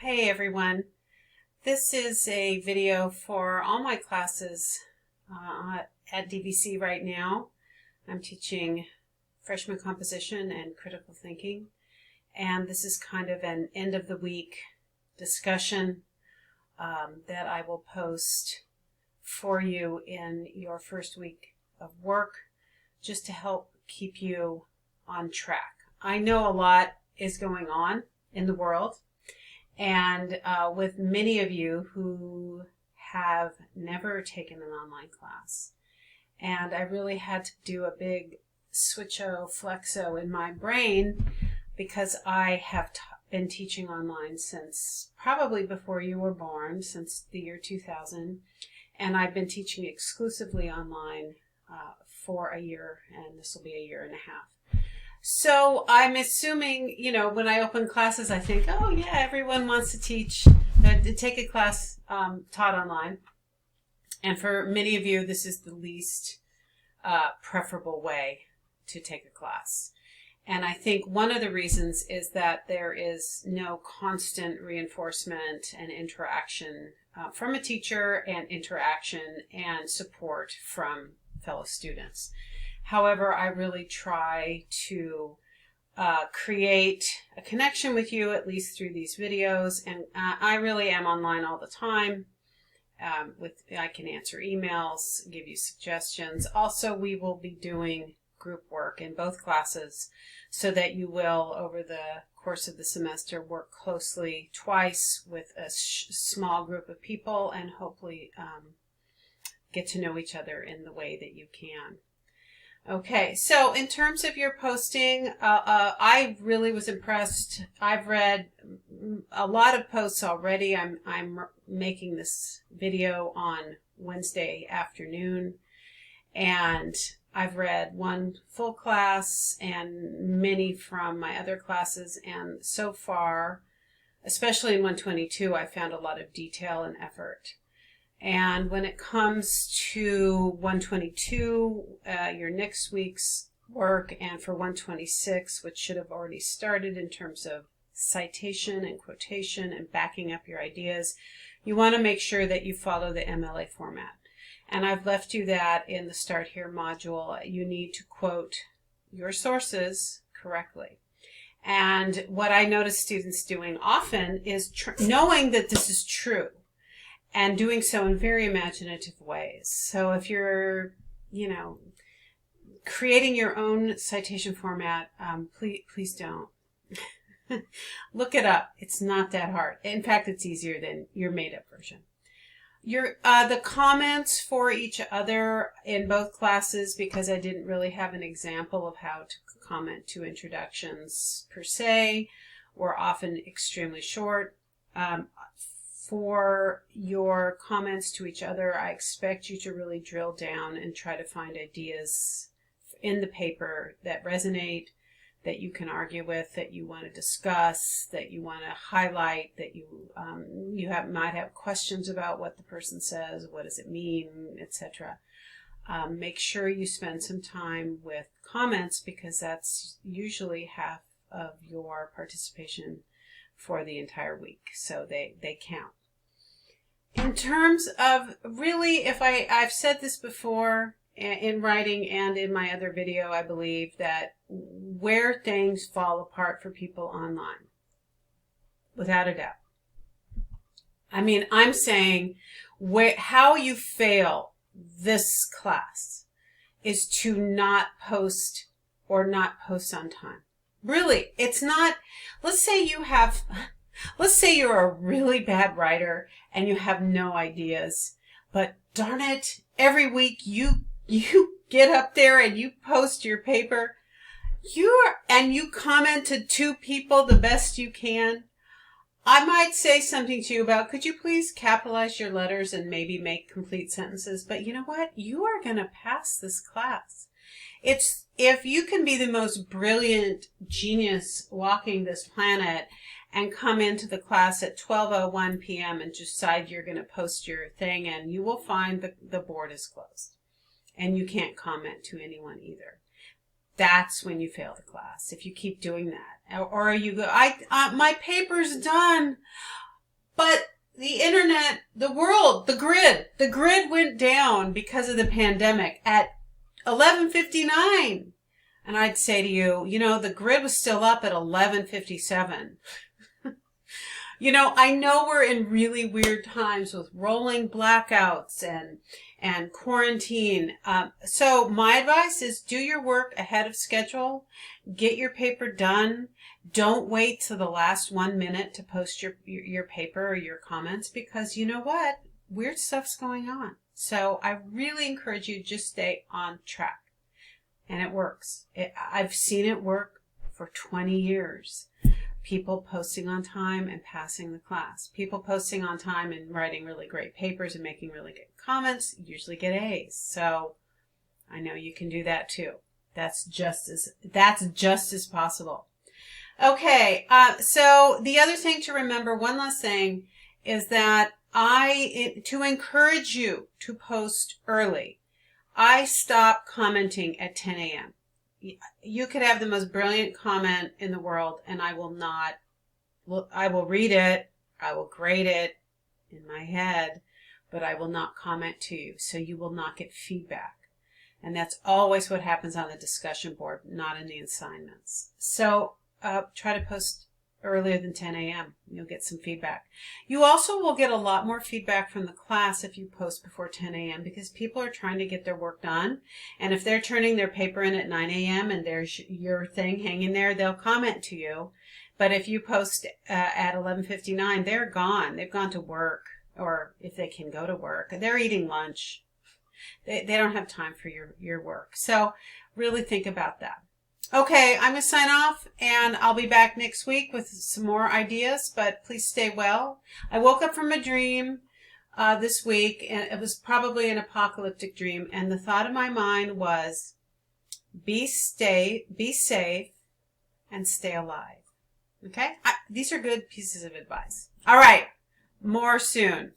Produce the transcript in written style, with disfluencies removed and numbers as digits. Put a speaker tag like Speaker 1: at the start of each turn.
Speaker 1: Hey everyone, this is a video for all my classes at DVC right now. I'm teaching freshman composition and critical thinking, and this is kind of an end of the week discussion that I will post for you in your first week of work just to help keep you on track. I know a lot is going on in the world, and with many of you who have never taken an online class. And I really had to do a big switcho flexo in my brain because I have been teaching online since probably before you were born, since the year 2000. And I've been teaching exclusively online for a year, and this will be a year and a half. So I'm assuming, when I open classes, I think, oh yeah, everyone wants to take a class taught online. And for many of you, this is the least preferable way to take a class. And I think one of the reasons is that there is no constant reinforcement and interaction from a teacher, and interaction and support from fellow students. However, I really try to create a connection with you, at least through these videos, and I really am online all the time. I can answer emails, give you suggestions. Also, we will be doing group work in both classes so that you will, over the course of the semester, work closely twice with a small group of people and hopefully get to know each other in the way that you can. Okay, so in terms of your posting, I really was impressed. I've read a lot of posts already. I'm making this video on Wednesday afternoon, and I've read one full class and many from my other classes, and so far, especially in 122, I found a lot of detail and effort. And when it comes to 122, your next week's work, and for 126, which should have already started in terms of citation and quotation and backing up your ideas, you want to make sure that you follow the MLA format. And I've left you that in the Start Here module. You need to quote your sources correctly. And what I notice students doing often is knowing that this is true, and doing so in very imaginative ways. So if you're, creating your own citation format, please don't. Look it up. It's not that hard. In fact, it's easier than your made-up version. The comments for each other in both classes, because I didn't really have an example of how to comment to introductions per se, were often extremely short. For your comments to each other, I expect you to really drill down and try to find ideas in the paper that resonate, that you can argue with, that you want to discuss, that you want to highlight, that you might have questions about what the person says, what does it mean, etc. Make sure you spend some time with comments, because that's usually half of your participation for the entire week, so they count. In terms of really, I've said this before in writing and in my other video, I believe that where things fall apart for people online, without a doubt. I mean, I'm saying how you fail this class is to not post or not post on time. Really, it's not, let's say you're a really bad writer and you have no ideas, but darn it, every week you get up there and you post your paper, and you comment to 2 people the best you can. I might say something to you about, could you please capitalize your letters and maybe make complete sentences? But you know what? You are going to pass this class. If you can be the most brilliant genius walking this planet and come into the class at 12:01 p.m. and decide you're going to post your thing, and you will find the board is closed and you can't comment to anyone either. That's when you fail the class, if you keep doing that. Or you go, my paper's done. But the internet, the world, the grid went down because of the pandemic at 11:59. And I'd say to you, you know, the grid was still up at 11:57. You know, I know we're in really weird times with rolling blackouts and quarantine. So my advice is do your work ahead of schedule. Get your paper done. Don't wait till the last 1 minute to post your paper or your comments, because you know what? Weird stuff's going on. So I really encourage you to just stay on track. And it works. I've seen it work for 20 years. People posting on time and passing the class. People posting on time and writing really great papers and making really good comments usually get A's. So I know you can do that too. That's just as possible. Okay, so the other thing to remember, one last thing, is that to encourage you to post early, I stop commenting at 10 a.m. You could have the most brilliant comment in the world, and I will read it, I will grade it in my head, but I will not comment to you, so you will not get feedback. And that's always what happens on the discussion board, not in the assignments. So try to post earlier than 10 a.m. You'll get some feedback. You also will get a lot more feedback from the class if you post before 10 a.m. because people are trying to get their work done. And if they're turning their paper in at 9 a.m. and there's your thing hanging there, they'll comment to you. But if you post at 11:59, they're gone. They've gone to work, or if they can go to work, they're eating lunch. They don't have time for your work. So really think about that. Okay, I'm going to sign off, and I'll be back next week with some more ideas, but please stay well. I woke up from a dream this week, and it was probably an apocalyptic dream, and the thought in my mind was, be safe, and stay alive. Okay? These are good pieces of advice. All right, more soon.